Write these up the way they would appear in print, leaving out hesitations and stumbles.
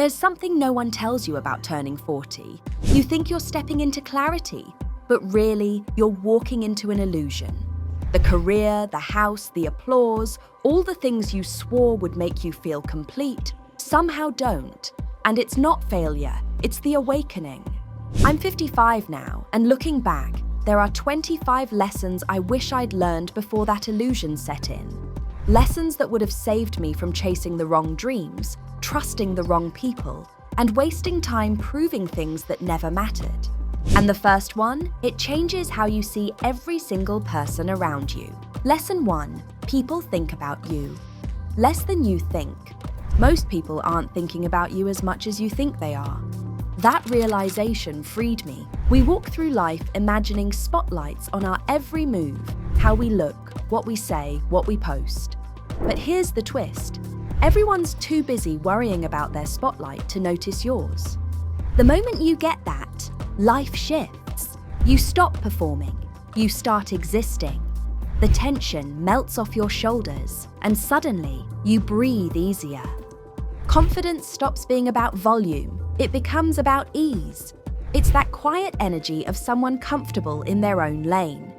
There's something no one tells you about turning 40. You think you're stepping into clarity, but really, you're walking into an illusion. The career, the house, the applause, all the things you swore would make you feel complete, somehow don't. And it's not failure, it's the awakening. I'm 55 now, and looking back, there are 25 lessons I wish I'd learned before that illusion set in. Lessons that would have saved me from chasing the wrong dreams, trusting the wrong people, and wasting time proving things that never mattered. And the first one, it changes how you see every single person around you. Lesson 1, people think about you. Less than you think. Most people aren't thinking about you as much as you think they are. That realization freed me. We walk through life imagining spotlights on our every move, how we look, what we say, what we post. But here's the twist. Everyone's too busy worrying about their spotlight to notice yours. The moment you get that, life shifts. You stop performing. You start existing. The tension melts off your shoulders, and suddenly, you breathe easier. Confidence stops being about volume. It becomes about ease. It's that quiet energy of someone comfortable in their own lane.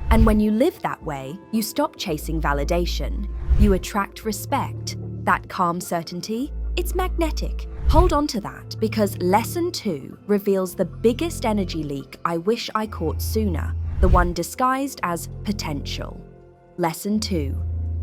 And when you live that way, you stop chasing validation. You attract respect. That calm certainty, it's magnetic. Hold on to that, because lesson 2 reveals the biggest energy leak I wish I caught sooner, the one disguised as potential. Lesson 2,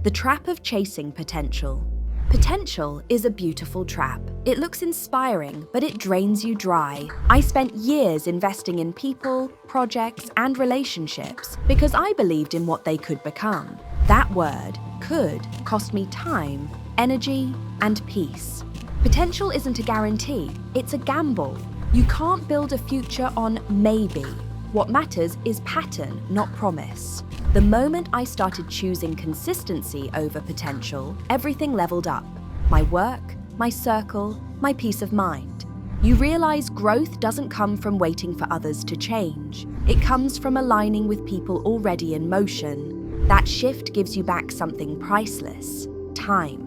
the trap of chasing potential. Potential is a beautiful trap. It looks inspiring, but it drains you dry. I spent years investing in people, projects, and relationships because I believed in what they could become. That word, could, cost me time, energy, and peace. Potential isn't a guarantee, it's a gamble. You can't build a future on maybe. What matters is pattern, not promise. The moment I started choosing consistency over potential, everything leveled up. My work, my circle, my peace of mind. You realize growth doesn't come from waiting for others to change. It comes from aligning with people already in motion. That shift gives you back something priceless, time.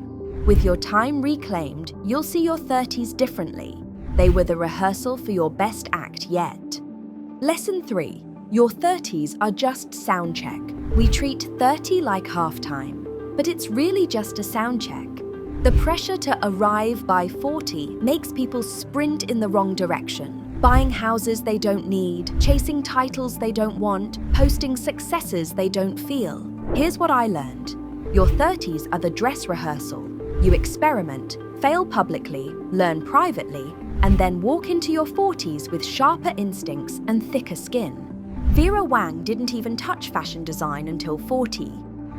With your time reclaimed, you'll see your 30s differently. They were the rehearsal for your best act yet. Lesson 3. Your 30s are just sound check. We treat 30 like halftime, but it's really just a sound check. The pressure to arrive by 40 makes people sprint in the wrong direction, buying houses they don't need, chasing titles they don't want, posting successes they don't feel. Here's what I learned. Your 30s are the dress rehearsal. You experiment, fail publicly, learn privately, and then walk into your 40s with sharper instincts and thicker skin. Vera Wang didn't even touch fashion design until 40.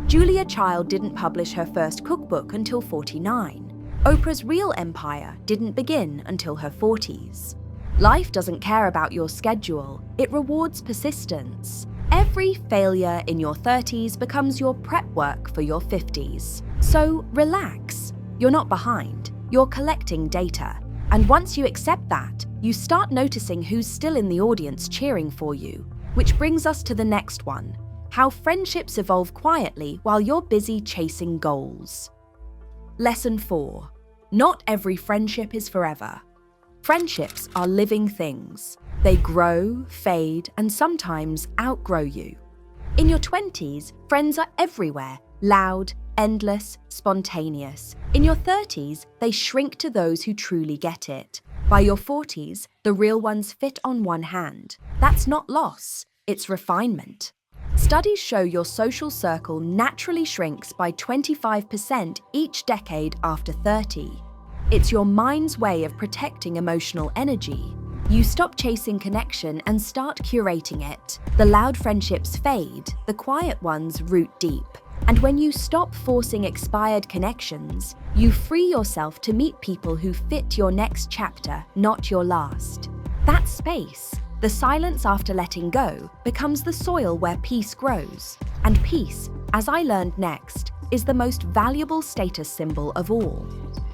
Julia Child didn't publish her first cookbook until 49. Oprah's real empire didn't begin until her 40s. Life doesn't care about your schedule, it rewards persistence. Every failure in your 30s becomes your prep work for your 50s. So relax. You're not behind, you're collecting data. And once you accept that, you start noticing who's still in the audience cheering for you. Which brings us to the next one, how friendships evolve quietly while you're busy chasing goals. Lesson 4, not every friendship is forever. Friendships are living things. They grow, fade, and sometimes outgrow you. In your 20s, friends are everywhere, loud, endless, spontaneous. In your 30s, they shrink to those who truly get it. By your 40s, the real ones fit on one hand. That's not loss, it's refinement. Studies show your social circle naturally shrinks by 25% each decade after 30. It's your mind's way of protecting emotional energy. You stop chasing connection and start curating it. The loud friendships fade, the quiet ones root deep. And when you stop forcing expired connections, you free yourself to meet people who fit your next chapter, not your last. That space, the silence after letting go, becomes the soil where peace grows. And peace, as I learned next, is the most valuable status symbol of all.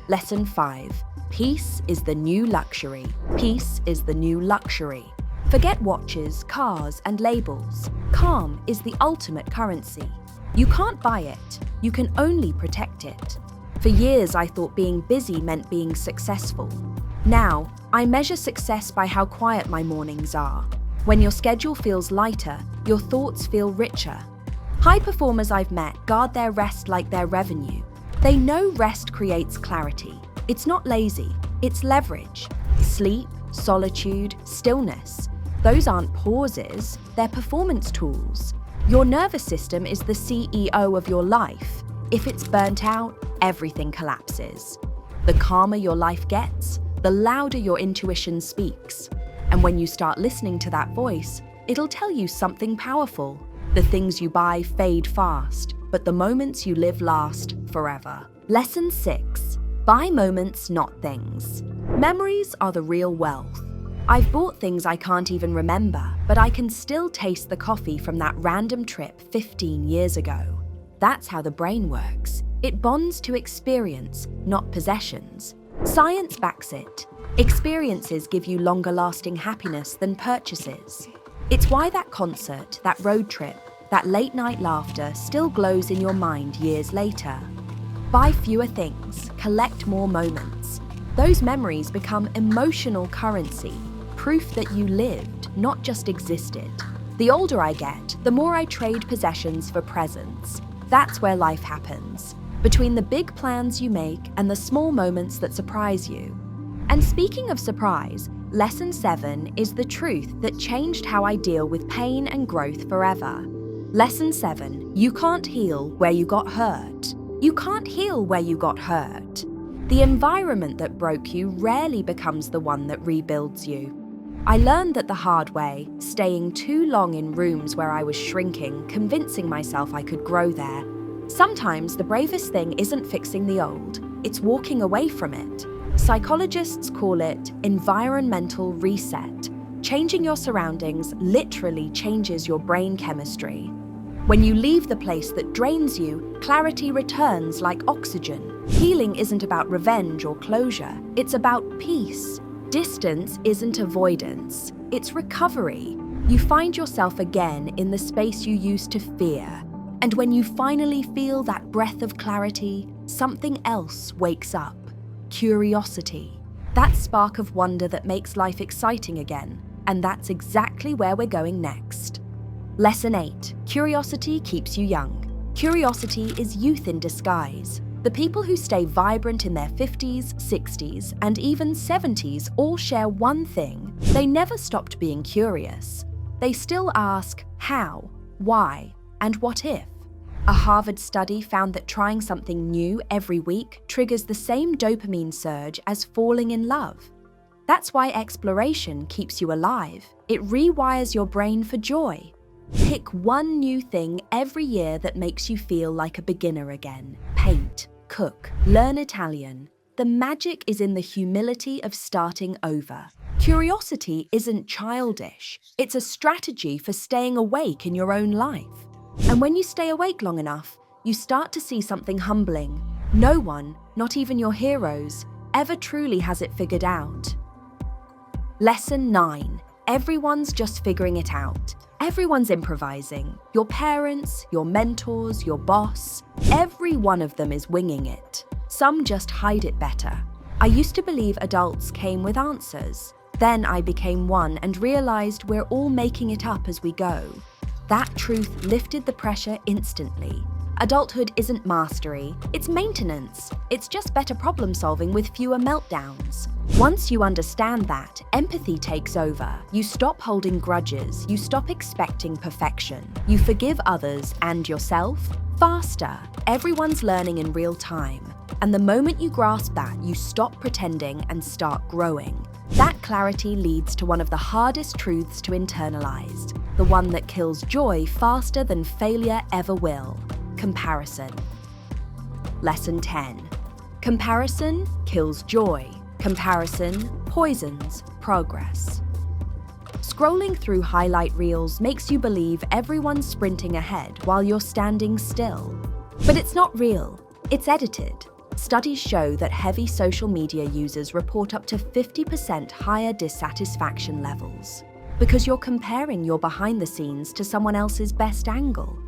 Lesson 5. Peace is the new luxury. Peace is the new luxury. Forget watches, cars, and labels. Calm is the ultimate currency. You can't buy it, you can only protect it. For years, I thought being busy meant being successful. Now, I measure success by how quiet my mornings are. When your schedule feels lighter, your thoughts feel richer. High performers I've met guard their rest like their revenue. They know rest creates clarity. It's not lazy, it's leverage. Sleep, solitude, stillness. Those aren't pauses, they're performance tools. Your nervous system is the CEO of your life. If it's burnt out, everything collapses. The calmer your life gets, the louder your intuition speaks. And when you start listening to that voice, it'll tell you something powerful. The things you buy fade fast, but the moments you live last forever. Lesson 6. Buy moments, not things. Memories are the real wealth. I've bought things I can't even remember, but I can still taste the coffee from that random trip 15 years ago. That's how the brain works. It bonds to experience, not possessions. Science backs it. Experiences give you longer-lasting happiness than purchases. It's why that concert, that road trip, that late-night laughter still glows in your mind years later. Buy fewer things, collect more moments. Those memories become emotional currency, proof that you lived, not just existed. The older I get, the more I trade possessions for presents. That's where life happens, between the big plans you make and the small moments that surprise you. And speaking of surprise, Lesson 7 is the truth that changed how I deal with pain and growth forever. Lesson 7, you can't heal where you got hurt. You can't heal where you got hurt. The environment that broke you rarely becomes the one that rebuilds you. I learned that the hard way, staying too long in rooms where I was shrinking, convincing myself I could grow there. Sometimes the bravest thing isn't fixing the old, it's walking away from it. Psychologists call it environmental reset. Changing your surroundings literally changes your brain chemistry. When you leave the place that drains you, clarity returns like oxygen. Healing isn't about revenge or closure, it's about peace. Distance isn't avoidance, it's recovery. You find yourself again in the space you used to fear. And when you finally feel that breath of clarity, something else wakes up. Curiosity. That spark of wonder that makes life exciting again. And that's exactly where we're going next. Lesson 8. Curiosity keeps you young. Curiosity is youth in disguise. The people who stay vibrant in their 50s, 60s, and even 70s all share one thing. They never stopped being curious. They still ask how, why, and what if. A Harvard study found that trying something new every week triggers the same dopamine surge as falling in love. That's why exploration keeps you alive. It rewires your brain for joy. Pick one new thing every year that makes you feel like a beginner again. Paint, cook, learn Italian. The magic is in the humility of starting over. Curiosity isn't childish. It's a strategy for staying awake in your own life. And when you stay awake long enough, you start to see something humbling. No one, not even your heroes, ever truly has it figured out. Lesson 9. Everyone's just figuring it out. Everyone's improvising. Your parents, your mentors, your boss, every one of them is winging it. Some just hide it better. I used to believe adults came with answers. Then I became one and realized we're all making it up as we go. That truth lifted the pressure instantly. Adulthood isn't mastery, it's maintenance. It's just better problem solving with fewer meltdowns. Once you understand that, empathy takes over. You stop holding grudges, you stop expecting perfection. You forgive others and yourself faster. Everyone's learning in real time. And the moment you grasp that, you stop pretending and start growing. That clarity leads to one of the hardest truths to internalize, the one that kills joy faster than failure ever will. Comparison. Lesson 10. Comparison kills joy. Comparison poisons progress. Scrolling through highlight reels makes you believe everyone's sprinting ahead while you're standing still. But it's not real, it's edited. Studies show that heavy social media users report up to 50% higher dissatisfaction levels because you're comparing your behind the scenes to someone else's best angle.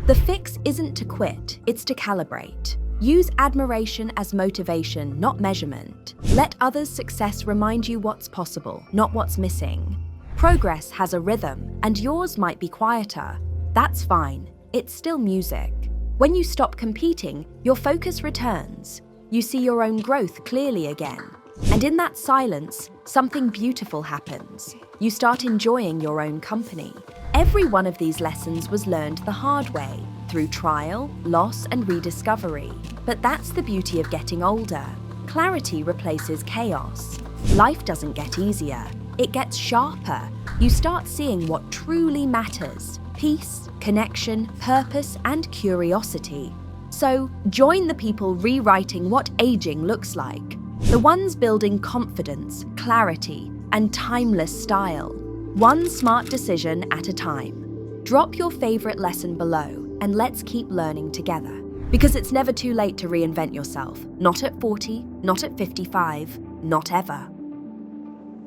The fix isn't to quit, it's to calibrate. Use admiration as motivation, not measurement. Let others' success remind you what's possible, not what's missing. Progress has a rhythm, and yours might be quieter. That's fine. It's still music. When you stop competing, your focus returns. You see your own growth clearly again. And in that silence, something beautiful happens. You start enjoying your own company. Every one of these lessons was learned the hard way, through trial, loss, and rediscovery. But that's the beauty of getting older. Clarity replaces chaos. Life doesn't get easier, it gets sharper. You start seeing what truly matters: peace, connection, purpose, and curiosity. So, join the people rewriting what aging looks like. The ones building confidence, clarity, and timeless style. One smart decision at a time. Drop your favorite lesson below, and let's keep learning together. Because it's never too late to reinvent yourself. Not at 40, not at 55, not ever.